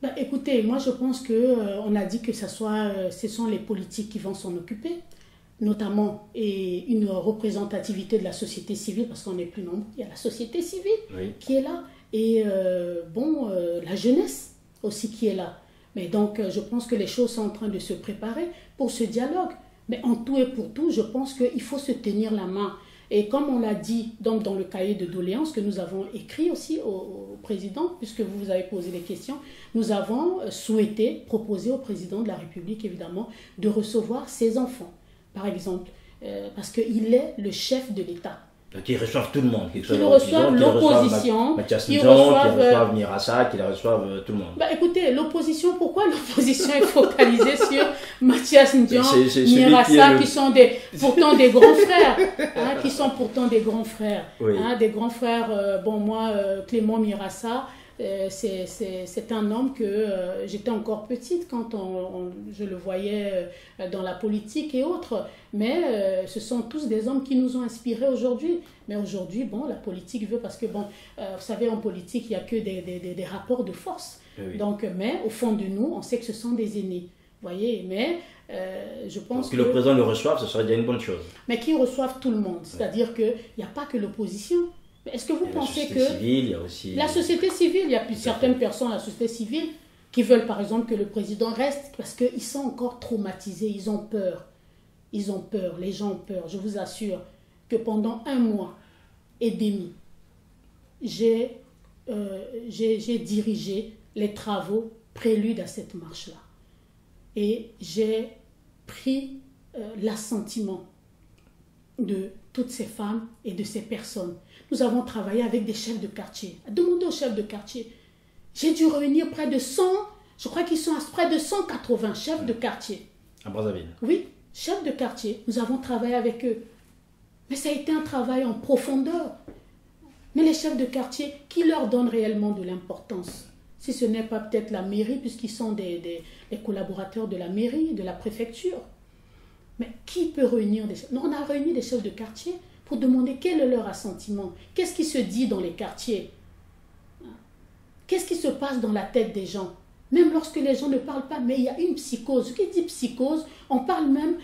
Ben, écoutez, moi je pense que on a dit que ce sont les politiques qui vont s'en occuper, notamment et une représentativité de la société civile, parce qu'on n'est plus nombreux. Il y a la société civile Oui. qui est là et la jeunesse aussi qui est là. Mais donc je pense que les choses sont en train de se préparer pour ce dialogue. Mais en tout et pour tout, je pense qu'il faut se tenir la main. Et comme on l'a dit donc, dans le cahier de doléances que nous avons écrit aussi au président, puisque vous vous avez posé les questions, nous avons souhaité proposer au président de la République, évidemment, de recevoir ses enfants, par exemple, parce qu'il est le chef de l'État. Donc ils reçoivent tout le monde, qu'ils reçoivent l'opposition, Mathias Njon, qu'ils reçoivent Mirassa, qu'ils reçoivent tout le monde. Bah écoutez, l'opposition, pourquoi l'opposition est focalisée sur Mathias Njon, Mirassa, qui sont pourtant des grands frères, hein, qui sont pourtant des grands frères, oui. Hein, des grands frères. Clément Mirassa, c'est un homme que j'étais encore petite quand je le voyais dans la politique et autres, mais ce sont tous des hommes qui nous ont inspirés aujourd'hui. Mais aujourd'hui, bon, la politique veut, parce que bon, vous savez, en politique, il n'y a que des rapports de force. Oui. Donc, mais au fond de nous, on sait que ce sont des aînés. Vous voyez, mais je pense que le président le reçoive, ce serait déjà une bonne chose. Mais qu'ils reçoivent tout le monde, c'est-à-dire qu'il n'y a pas que l'opposition. Est-ce que vous pensez que civile, il y a aussi... la société civile, il y a plus certaines personnes, la société civile, qui veulent par exemple que le président reste parce qu'ils sont encore traumatisés, ils ont peur. Ils ont peur, les gens ont peur. Je vous assure que pendant 1 mois et demi, j'ai dirigé les travaux préludes à cette marche-là. Et j'ai pris l'assentiment de toutes ces femmes et de ces personnes. Nous avons travaillé avec des chefs de quartier. Demandez aux chefs de quartier. J'ai dû réunir près de 100, je crois qu'ils sont à près de 180 chefs de quartier. À Brazzaville. Oui, chefs de quartier. Nous avons travaillé avec eux. Mais ça a été un travail en profondeur. Mais les chefs de quartier, qui leur donnent réellement de l'importance? Si ce n'est pas peut-être la mairie, puisqu'ils sont des collaborateurs de la mairie, de la préfecture. Mais qui peut réunir des chefs? On a réuni des chefs de quartier pour demander quel est leur assentiment. Qu'est-ce qui se dit dans les quartiers? Qu'est-ce qui se passe dans la tête des gens? Même lorsque les gens ne parlent pas, mais il y a une psychose. Ce qui dit psychose, on parle même,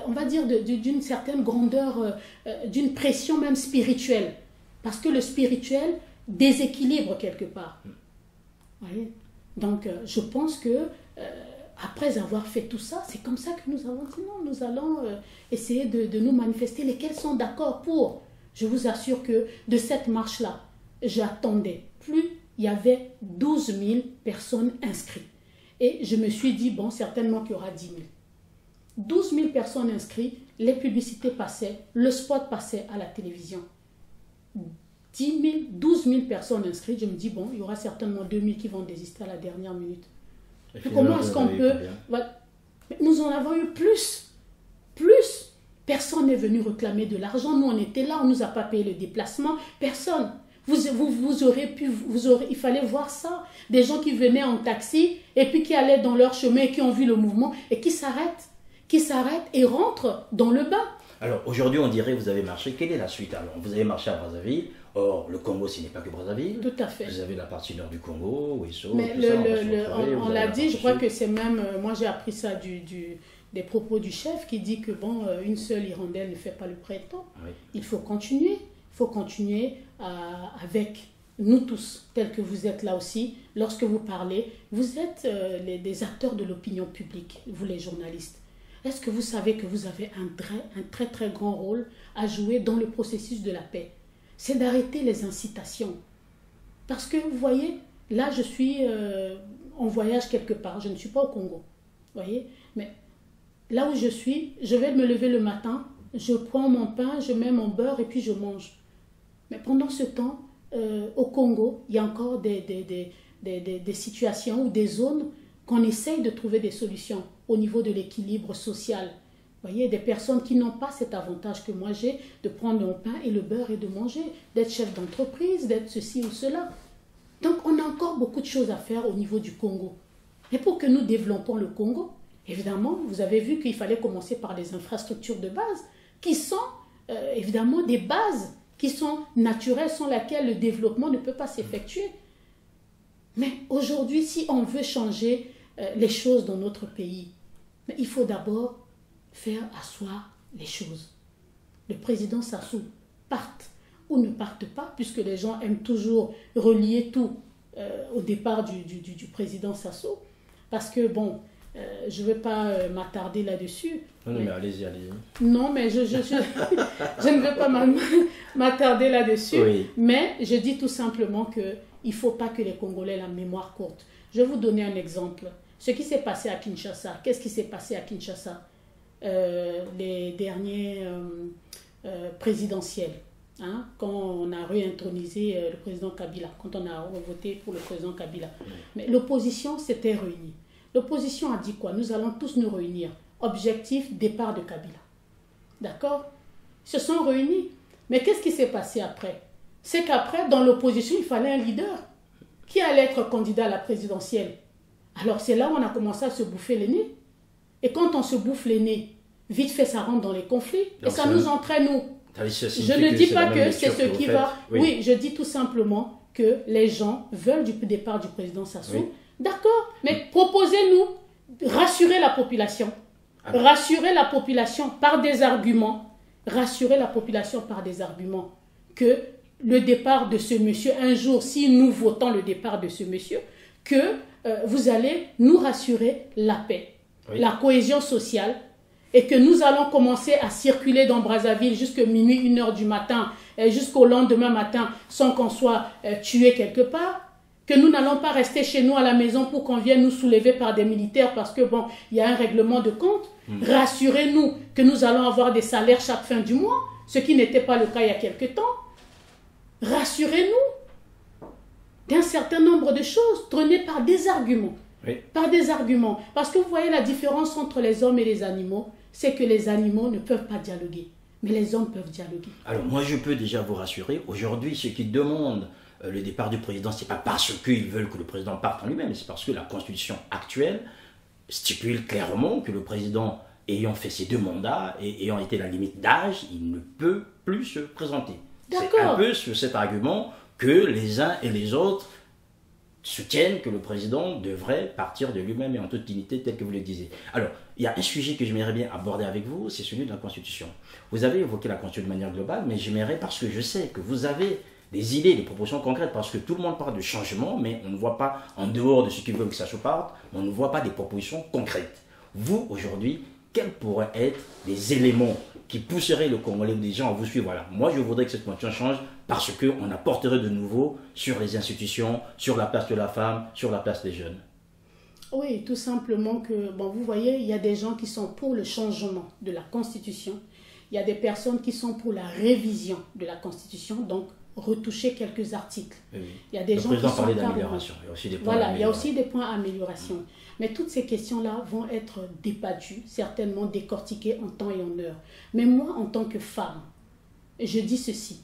on va dire, d'une certaine grandeur, d'une pression même spirituelle. Parce que le spirituel déséquilibre quelque part. Vous voyez? Donc, je pense que... après avoir fait tout ça, c'est comme ça que nous avons dit non, nous allons essayer de nous manifester, lesquels sont d'accord pour. Je vous assure que de cette marche-là, j'attendais plus, il y avait 12 000 personnes inscrites. Et je me suis dit, bon, certainement qu'il y aura 10 000. 12 000 personnes inscrites, les publicités passaient, le spot passait à la télévision. 12 000 personnes inscrites, je me dis, bon, il y aura certainement 2 000 qui vont désister à la dernière minute. Comment est-ce qu'on peut... Nous en avons eu plus. Personne n'est venu réclamer de l'argent. Nous, on était là, on ne nous a pas payé le déplacement. Personne. Il fallait voir ça. Des gens qui venaient en taxi et puis qui allaient dans leur chemin et qui ont vu le mouvement et qui s'arrêtent et rentrent dans le bain. Alors, aujourd'hui, on dirait que vous avez marché. Quelle est la suite? Alors, vous avez marché à Brazzaville. Or, le Congo, ce n'est pas que Brazzaville. Tout à fait. Vous avez la partie nord du Congo, Ouesso, mais tout ça. On l'a dit, je crois que c'est même... moi, j'ai appris ça des propos du chef qui dit que, bon, une seule hirondelle ne fait pas le printemps. Oui. Il faut continuer. Il faut continuer avec nous tous, tels que vous êtes là aussi. Lorsque vous parlez, vous êtes des acteurs de l'opinion publique, vous les journalistes. Est-ce que vous savez que vous avez un très très grand rôle à jouer dans le processus de la paix? C'est d'arrêter les incitations. Parce que, vous voyez, là, je suis en voyage quelque part. Je ne suis pas au Congo. Vous voyez? Mais là où je suis, je vais me lever le matin, je prends mon pain, je mets mon beurre et puis je mange. Mais pendant ce temps, au Congo, il y a encore des situations ou des zones qu'on essaye de trouver des solutions au niveau de l'équilibre social. Vous voyez, des personnes qui n'ont pas cet avantage que moi j'ai de prendre mon pain et le beurre et de manger, d'être chef d'entreprise, d'être ceci ou cela. Donc, on a encore beaucoup de choses à faire au niveau du Congo. Et pour que nous développons le Congo, évidemment, vous avez vu qu'il fallait commencer par les infrastructures de base, qui sont évidemment des bases qui sont naturelles, sans lesquelles le développement ne peut pas s'effectuer. Mais aujourd'hui, si on veut changer les choses dans notre pays, il faut d'abord faire asseoir les choses. Le président Sassou parte ou ne parte pas, puisque les gens aiment toujours relier tout au départ du président Sassou. Parce que, bon, je ne vais pas m'attarder là-dessus. Non, mais allez-y. Non, mais je ne vais pas m'attarder là-dessus. Oui. Mais je dis tout simplement qu'il ne faut pas que les Congolais aient la mémoire courte. Je vais vous donner un exemple. Ce qui s'est passé à Kinshasa. Qu'est-ce qui s'est passé à Kinshasa? Les derniers présidentielles. Hein, quand on a réintronisé le président Kabila, quand on a voté pour le président Kabila. Mais l'opposition s'était réunie. L'opposition a dit quoi? Nous allons tous nous réunir. Objectif, départ de Kabila. D'accord? Ils se sont réunis. Mais qu'est-ce qui s'est passé après? C'est qu'après, dans l'opposition, il fallait un leader. Qui allait être candidat à la présidentielle? Alors c'est là où on a commencé à se bouffer les nez. Et quand on se bouffe les nez, vite fait, ça rentre dans les conflits. Donc, et ça nous entraîne où? Je ne dis pas que c'est ce qui va... Oui, je dis tout simplement que les gens veulent du départ du président Sassou. Oui. D'accord, mais proposez-nous, rassurer la population. Rassurer la population par des arguments. Rassurer la population par des arguments. Que le départ de ce monsieur, un jour, si nous votons le départ de ce monsieur, que vous allez nous rassurer la paix, la cohésion sociale, et que nous allons commencer à circuler dans Brazzaville jusqu'à minuit, 1h du matin, jusqu'au lendemain matin, sans qu'on soit tué quelque part, que nous n'allons pas rester chez nous à la maison pour qu'on vienne nous soulever par des militaires parce que, bon, il y a un règlement de compte. Rassurez-nous que nous allons avoir des salaires chaque fin du mois, ce qui n'était pas le cas il y a quelque temps. Rassurez-nous d'un certain nombre de choses, traînées par des arguments. Oui. Par des arguments. Parce que vous voyez la différence entre les hommes et les animaux, c'est que les animaux ne peuvent pas dialoguer, mais les hommes peuvent dialoguer. Alors moi je peux déjà vous rassurer, aujourd'hui ceux qui demandent le départ du président, ce n'est pas parce qu'ils veulent que le président parte en lui-même, mais c'est parce que la constitution actuelle stipule clairement que le président, ayant fait ses 2 mandats et ayant été la limite d'âge, il ne peut plus se présenter. C'est un peu sur cet argument que les uns et les autres soutiennent que le président devrait partir de lui-même et en toute dignité, tel que vous le disiez. Alors, il y a un sujet que j'aimerais bien aborder avec vous, c'est celui de la Constitution. Vous avez évoqué la Constitution de manière globale, mais j'aimerais, parce que je sais que vous avez des idées, des propositions concrètes, parce que tout le monde parle de changement, mais on ne voit pas, en dehors de ceux qui veulent que ça se parte, on ne voit pas des propositions concrètes. Vous, aujourd'hui, quels pourraient être les éléments qui pousseraient le Congolais ou des gens à vous suivre? Voilà. Moi, je voudrais que cette constitution change parce qu'on apporterait de nouveau sur les institutions, sur la place de la femme, sur la place des jeunes. Oui, tout simplement que, bon, vous voyez, il y a des gens qui sont pour le changement de la Constitution. Il y a des personnes qui sont pour la révision de la Constitution, donc retoucher quelques articles. Oui. Il y a des gens qui sont parlait d'amélioration. Il y a aussi des points voilà, il y a aussi des points d'amélioration. Mais toutes ces questions-là vont être débattues, certainement décortiquées en temps et en heure. Mais moi, en tant que femme, je dis ceci,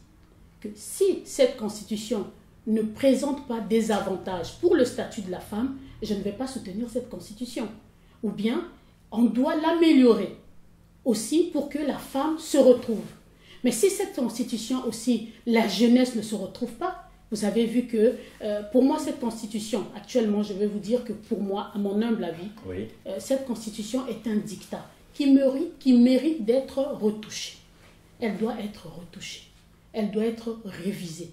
que si cette Constitution ne présente pas des avantages pour le statut de la femme, je ne vais pas soutenir cette Constitution. Ou bien, on doit l'améliorer aussi pour que la femme se retrouve. Mais si cette Constitution aussi, la jeunesse ne se retrouve pas, vous avez vu que, pour moi, cette Constitution, actuellement, je vais vous dire que pour moi, à mon humble avis, oui. Cette Constitution est un dictat qui mérite d'être retouchée. Elle doit être retouchée. Elle doit être révisée.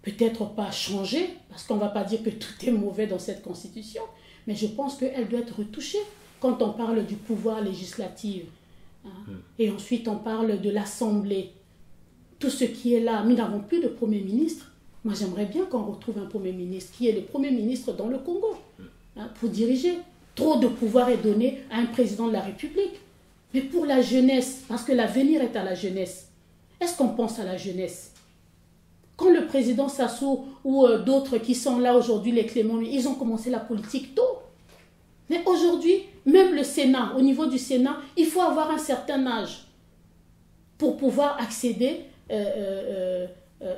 Peut-être pas changée, parce qu'on ne va pas dire que tout est mauvais dans cette Constitution, mais je pense qu'elle doit être retouchée quand on parle du pouvoir législatif. Hein, et ensuite, on parle de l'Assemblée. Tout ce qui est là, nous n'avons plus de Premier ministre. Moi, j'aimerais bien qu'on retrouve un Premier ministre qui est le Premier ministre dans le Congo, hein, pour diriger. Trop de pouvoir est donné à un président de la République. Mais pour la jeunesse, parce que l'avenir est à la jeunesse, est-ce qu'on pense à la jeunesse? Quand le président Sassou ou d'autres qui sont là aujourd'hui, les Clément, ils ont commencé la politique tôt. Mais aujourd'hui, même le Sénat, au niveau du Sénat, il faut avoir un certain âge pour pouvoir accéder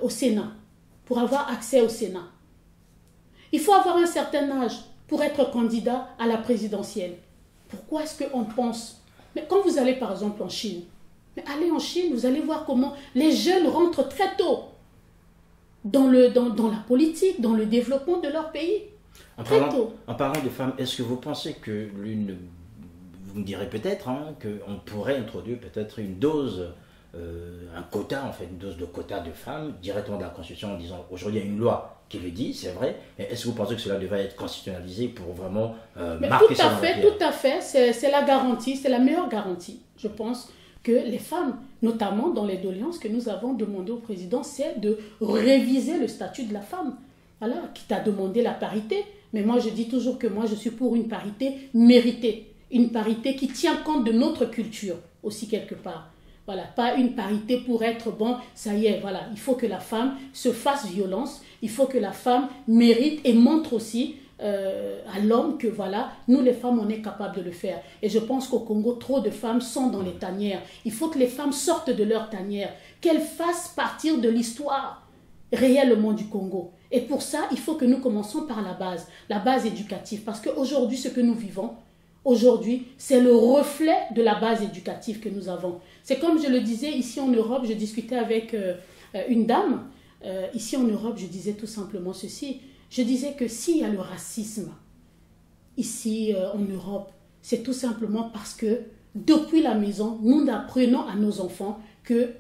au Sénat, pour avoir accès au Sénat. Il faut avoir un certain âge pour être candidat à la présidentielle. Pourquoi est-ce qu'on pense? Mais quand vous allez par exemple en Chine, mais allez en Chine, vous allez voir comment les jeunes rentrent très tôt. dans la politique, dans le développement de leur pays. En parlant de femmes, est-ce que vous pensez que vous me direz peut-être qu'on pourrait introduire peut-être une dose, un quota en fait, une dose de quota de femmes directement dans la Constitution en disant aujourd'hui il y a une loi qui le dit, c'est vrai, mais est-ce que vous pensez que cela devrait être constitutionnalisé pour vraiment marquer ça dans la pierre? Tout à fait, c'est la garantie, c'est la meilleure garantie, je pense, que les femmes, notamment dans les doléances que nous avons demandé au président, c'est de réviser le statut de la femme. Voilà, qui t'a demandé la parité, mais moi je dis toujours que moi je suis pour une parité méritée, une parité qui tient compte de notre culture aussi quelque part. Voilà, pas une parité pour être bon, ça y est, voilà. Il faut que la femme se fasse violence, il faut que la femme mérite et montre aussi à l'homme que voilà, nous les femmes on est capable de le faire. Et je pense qu'au Congo, trop de femmes sont dans les tanières. Il faut que les femmes sortent de leur tanière, qu'elles fassent partir de l'histoire réellement du Congo. Et pour ça, il faut que nous commençons par la base éducative. Parce qu'aujourd'hui, ce que nous vivons, aujourd'hui, c'est le reflet de la base éducative que nous avons. C'est comme je le disais, ici en Europe, je discutais avec une dame. Ici en Europe, je disais tout simplement ceci. Je disais que s'il y a le racisme, ici en Europe, c'est tout simplement parce que depuis la maison, nous apprenons à nos enfants que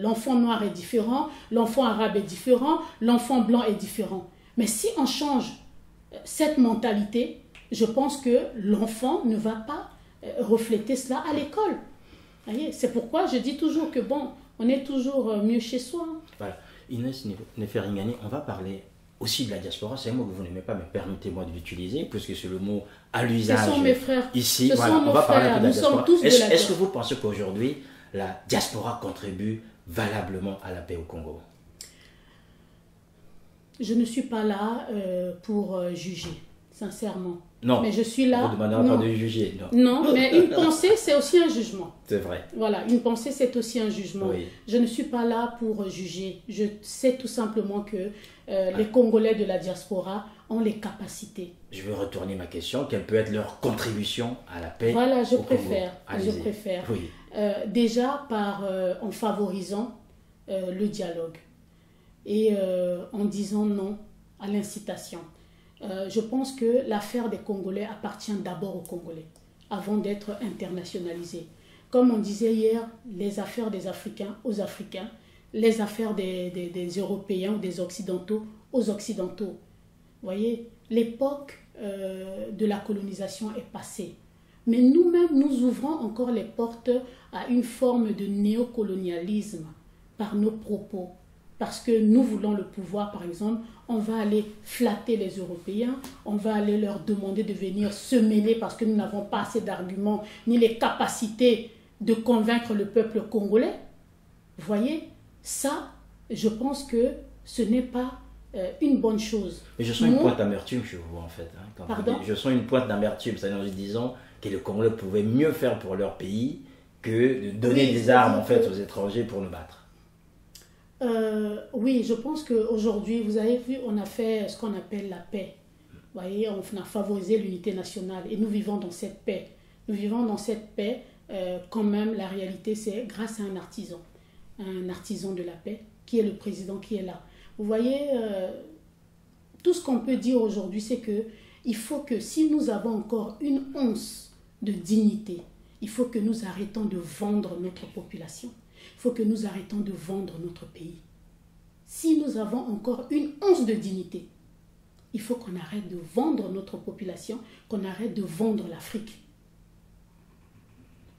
l'enfant noir est différent, l'enfant arabe est différent, l'enfant blanc est différent. Mais si on change cette mentalité, je pense que l'enfant ne va pas refléter cela à l'école. C'est pourquoi je dis toujours que bon, on est toujours mieux chez soi. Voilà. Inès Neferingani, on va parler aussi de la diaspora. C'est un mot que vous n'aimez pas, mais permettez-moi de l'utiliser, puisque c'est le mot à l'usage. Ce sont mes frères. Ici, Ce voilà, sont on va parler frères. un peu de la diaspora. Sommes tous de la diaspora. Est-ce que vous pensez qu'aujourd'hui, la diaspora contribue valablement à la paix au Congo? Je ne suis pas là pour juger, sincèrement. Non, mais je suis là. Vous demandez pas de juger. Non, mais une pensée, c'est aussi un jugement. C'est vrai. Voilà, une pensée, c'est aussi un jugement. Oui. Je ne suis pas là pour juger. Je sais tout simplement que les Congolais de la diaspora ont les capacités. Je vais retourner ma question. Quelle peut être leur contribution à la paix? Voilà, je au préfère. Congo? Je préfère. Oui. Déjà en favorisant le dialogue et en disant non à l'incitation. Je pense que l'affaire des Congolais appartient d'abord aux Congolais, avant d'être internationalisée. Comme on disait hier, les affaires des Africains aux Africains, les affaires des Européens ou des Occidentaux aux Occidentaux. Vous voyez, l'époque de la colonisation est passée. Mais nous-mêmes, nous ouvrons encore les portes à une forme de néocolonialisme par nos propos. Parce que nous voulons le pouvoir, par exemple, on va aller flatter les Européens, on va aller leur demander de venir se mêler parce que nous n'avons pas assez d'arguments ni les capacités de convaincre le peuple congolais. Vous voyez, ça, je pense que ce n'est pas une bonne chose. Mais je sens une pointe d'amertume chez vous, en fait. Pardon ? Je sens une pointe d'amertume, c'est-à-dire en disant que les Congolais pouvaient mieux faire pour leur pays que de donner des armes, en fait, aux étrangers pour nous battre. Oui, je pense qu'aujourd'hui, vous avez vu, on a fait ce qu'on appelle la paix. Vous voyez, on a favorisé l'unité nationale et nous vivons dans cette paix. Nous vivons dans cette paix, quand même, la réalité, c'est grâce à un artisan de la paix, qui est le président qui est là. Vous voyez, tout ce qu'on peut dire aujourd'hui, c'est qu'il faut que si nous avons encore une once de dignité, il faut que nous arrêtons de vendre notre population. Il faut que nous arrêtons de vendre notre pays. Si nous avons encore une once de dignité, il faut qu'on arrête de vendre notre population, qu'on arrête de vendre l'Afrique.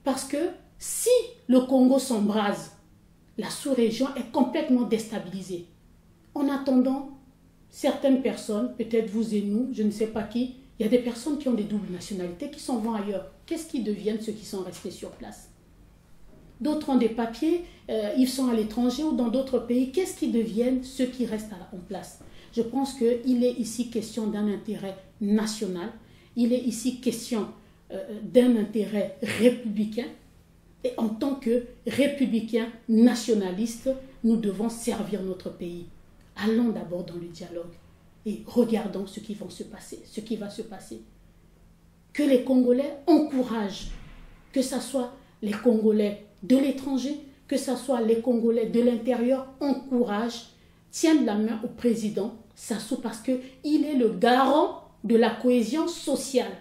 Parce que si le Congo s'embrase, la sous-région est complètement déstabilisée. En attendant, certaines personnes, peut-être vous et nous, je ne sais pas qui, il y a des personnes qui ont des doubles nationalités qui s'en vont ailleurs. Qu'est-ce qui deviennent ceux qui sont restés sur place ? D'autres ont des papiers, ils sont à l'étranger ou dans d'autres pays. Qu'est-ce qui deviennent ceux qui restent en place? Je pense qu'il est ici question d'un intérêt national. Il est ici question d'un intérêt républicain. Et en tant que républicains nationalistes, nous devons servir notre pays. Allons d'abord dans le dialogue et regardons ce qui va se passer. Que les Congolais encouragent, que ce soit les Congolais de l'étranger, que ce soit les Congolais de l'intérieur, encouragent tiennent la main au président Sassou parce qu'il est le garant de la cohésion sociale.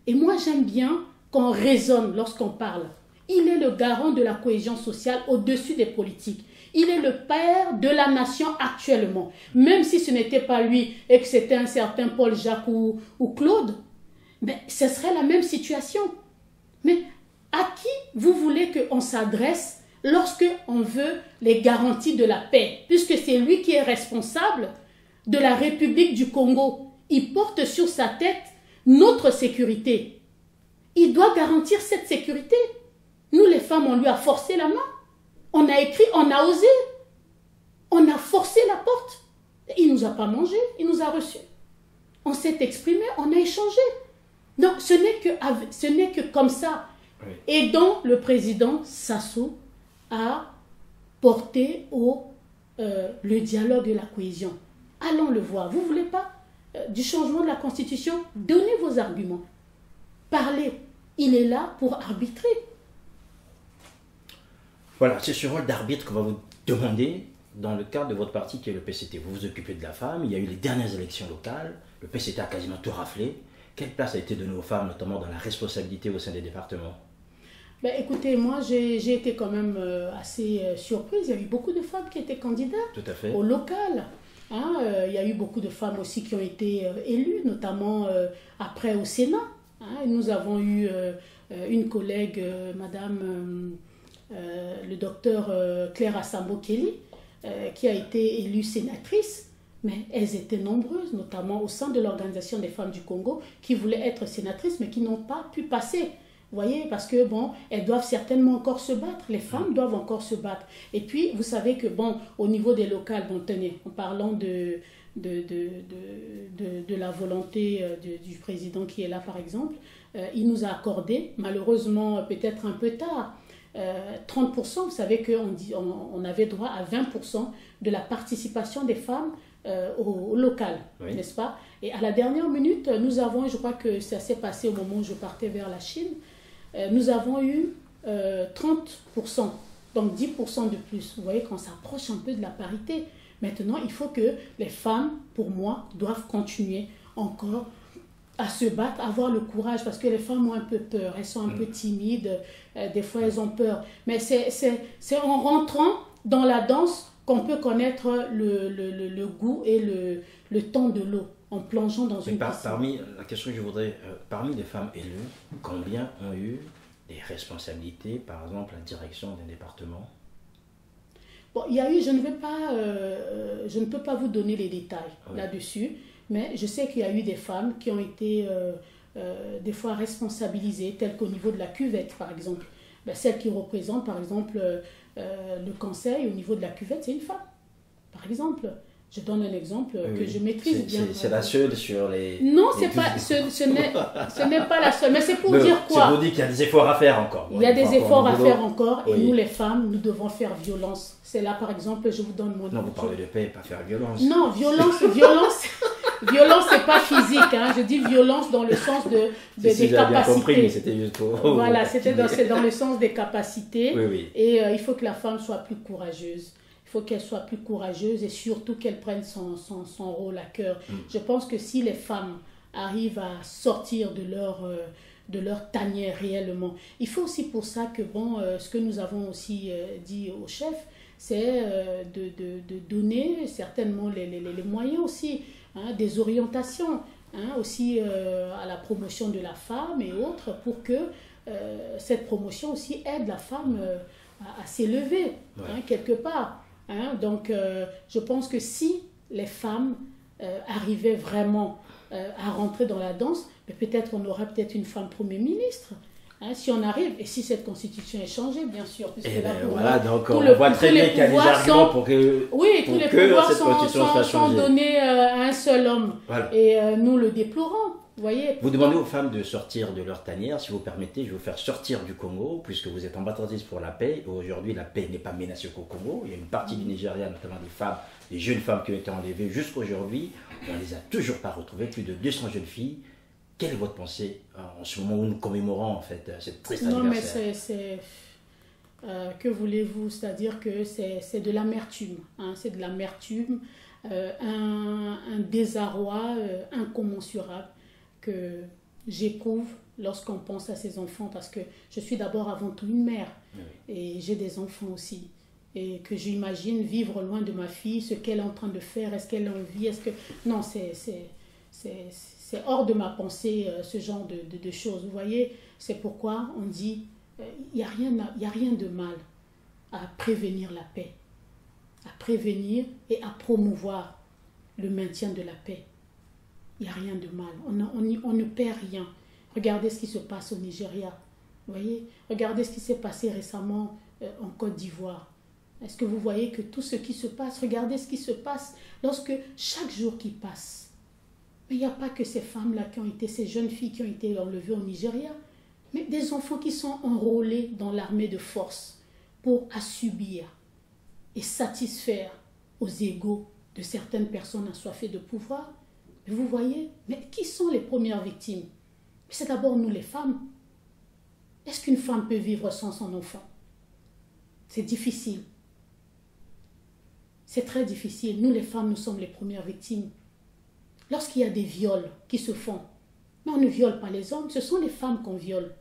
Et moi, j'aime bien qu'on raisonne lorsqu'on parle. Il est le garant de la cohésion sociale au-dessus des politiques. Il est le père de la nation actuellement. Même si ce n'était pas lui et que c'était un certain Paul Jacques ou Claude, ben, ce serait la même situation. Mais à qui vous voulez qu'on s'adresse lorsque on veut les garanties de la paix? Puisque c'est lui qui est responsable de la République du Congo. Il porte sur sa tête notre sécurité. Il doit garantir cette sécurité. Nous, les femmes, on lui a forcé la main. On a écrit, on a osé. On a forcé la porte. Il ne nous a pas mangé, il nous a reçus. On s'est exprimé, on a échangé. Donc, ce n'est que comme ça. Oui. Et donc, le président Sassou a porté le dialogue et la cohésion. Allons le voir. Vous ne voulez pas du changement de la Constitution? Donnez vos arguments. Parlez. Il est là pour arbitrer. Voilà, c'est ce rôle d'arbitre qu'on va vous demander dans le cadre de votre parti qui est le PCT. Vous vous occupez de la femme, il y a eu les dernières élections locales, le PCT a quasiment tout raflé. Quelle place a été donnée aux femmes, notamment dans la responsabilité au sein des départements? Ben, écoutez, moi j'ai été quand même assez surprise. Il y a eu beaucoup de femmes qui étaient candidates. Tout à fait. Au local. Il y a eu beaucoup de femmes aussi qui ont été élues, notamment après au Sénat. Nous avons eu une collègue, madame... le docteur Claire Assambo-Kelly, qui a été élue sénatrice, mais elles étaient nombreuses, notamment au sein de l'Organisation des femmes du Congo, qui voulaient être sénatrices, mais qui n'ont pas pu passer. Vous voyez, parce que, bon, elles doivent certainement encore se battre. Les femmes doivent encore se battre. Et puis, vous savez que, bon, au niveau des locales, bon, tenez, en parlant de la volonté du président qui est là, par exemple, il nous a accordé, malheureusement, peut-être un peu tard, 30%, vous savez qu'on avait droit à 20% de la participation des femmes au local, oui. N'est-ce pas? Et à la dernière minute, nous avons, je crois que ça s'est passé au moment où je partais vers la Chine, nous avons eu 30%, donc 10% de plus. Vous voyez qu'on s'approche un peu de la parité. Maintenant, il faut que les femmes, pour moi, doivent continuer encore à se battre, à avoir le courage, parce que les femmes ont un peu peur, elles sont un peu timides, des fois elles ont peur. Mais c'est en rentrant dans la danse qu'on peut connaître le goût et le temps de l'eau, en plongeant dans une piscine. Parmi la question que je voudrais, parmi les femmes élues, combien ont eu des responsabilités, par exemple la direction d'un département? Bon, il y a eu, je ne peux pas vous donner les détails là-dessus, mais je sais qu'il y a eu des femmes qui ont été des fois responsabilisées, telles qu'au niveau de la cuvette, par exemple. Ben, celle qui représente, par exemple, le conseil au niveau de la cuvette, c'est une femme, par exemple. Je donne un exemple que je maîtrise bien. C'est la seule sur les... Non, ce n'est pas la seule. Mais c'est pour dire quoi? C'est pour dire qu'il y a des efforts à faire encore. Il y a des efforts à faire encore. Et nous, les femmes, nous devons faire violence. C'est là, par exemple, je vous donne mon... Non, vous parlez de paix, pas faire violence. Non, violence, c'est pas physique. Hein. Je dis violence dans le sens des capacités. Bien compris, mais c'était juste pour... Voilà, c'est dans le sens des capacités. Oui. Et il faut que la femme soit plus courageuse. Il faut qu'elle soit plus courageuse et surtout qu'elle prenne son rôle à cœur. Je pense que si les femmes arrivent à sortir de leur tanière réellement, il faut aussi pour ça que, ce que nous avons aussi dit au chef, c'est de donner certainement les moyens aussi, des orientations, aussi à la promotion de la femme et autres, pour que cette promotion aussi aide la femme à s'élever, quelque part. Donc, je pense que si les femmes arrivaient vraiment à rentrer dans la danse, peut-être on aura peut-être une femme Premier ministre. Si on arrive, et si cette constitution est changée, bien sûr. Donc on voit très bien qu'il y a des arguments pour que, tous les pouvoirs sont donnés à un seul homme. Voilà. Et nous le déplorons. Vous demandez aux femmes de sortir de leur tanière. Si vous permettez, je vais vous faire sortir du Congo, puisque vous êtes ambassadrice pour la paix. Aujourd'hui, la paix n'est pas menacée qu'au Congo. Il y a une partie du Nigeria, notamment des femmes, des jeunes femmes qui ont été enlevées jusqu'à aujourd'hui. On ne les a toujours pas retrouvées, plus de 200 jeunes filles. Quelle est votre pensée en ce moment où nous commémorons en fait cette triste anniversaire? Non, mais Que voulez-vous? C'est-à-dire que c'est de l'amertume. Hein, c'est de l'amertume, un désarroi incommensurable que j'éprouve lorsqu'on pense à ces enfants, parce que je suis d'abord avant tout une mère, oui. Et j'ai des enfants aussi, et que j'imagine vivre loin de ma fille, ce qu'elle est en train de faire, est-ce qu'elle en vit, est-ce que... Non, c'est hors de ma pensée, ce genre de choses, vous voyez. C'est pourquoi on dit, il n'y a rien de mal à prévenir la paix, à prévenir et à promouvoir le maintien de la paix. Il n'y a rien de mal, on ne perd rien. Regardez ce qui se passe au Nigeria, vous voyez. Regardez ce qui s'est passé récemment en Côte d'Ivoire. Est-ce que vous voyez que tout ce qui se passe, regardez ce qui se passe lorsque chaque jour qui passe. Mais il n'y a pas que ces femmes-là qui ont été, ces jeunes filles qui ont été enlevées au Nigeria, mais des enfants qui sont enrôlés dans l'armée de force pour assouvir et satisfaire aux égos de certaines personnes assoiffées de pouvoir. Vous voyez, mais qui sont les premières victimes? C'est d'abord nous les femmes. Est-ce qu'une femme peut vivre sans son enfant? C'est difficile. C'est très difficile. Nous les femmes, nous sommes les premières victimes. Lorsqu'il y a des viols qui se font, mais on ne viole pas les hommes, ce sont les femmes qu'on viole.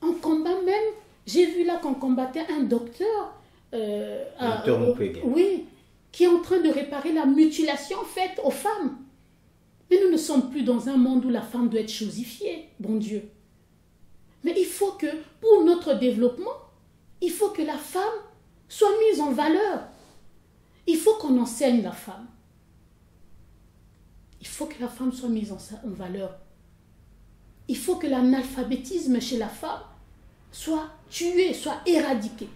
En combat même, j'ai vu là qu'on combattait un docteur, oui, qui est en train de réparer la mutilation faite aux femmes. Mais nous ne sommes plus dans un monde où la femme doit être chosifiée, bon Dieu. Mais il faut que, pour notre développement, il faut que la femme soit mise en valeur. Il faut qu'on enseigne la femme. Il faut que la femme soit mise en valeur. Il faut que l'analphabétisme chez la femme soit tué, soit éradiqué.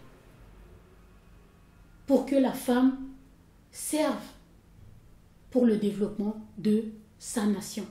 Pour que la femme serve pour le développement de sa nation.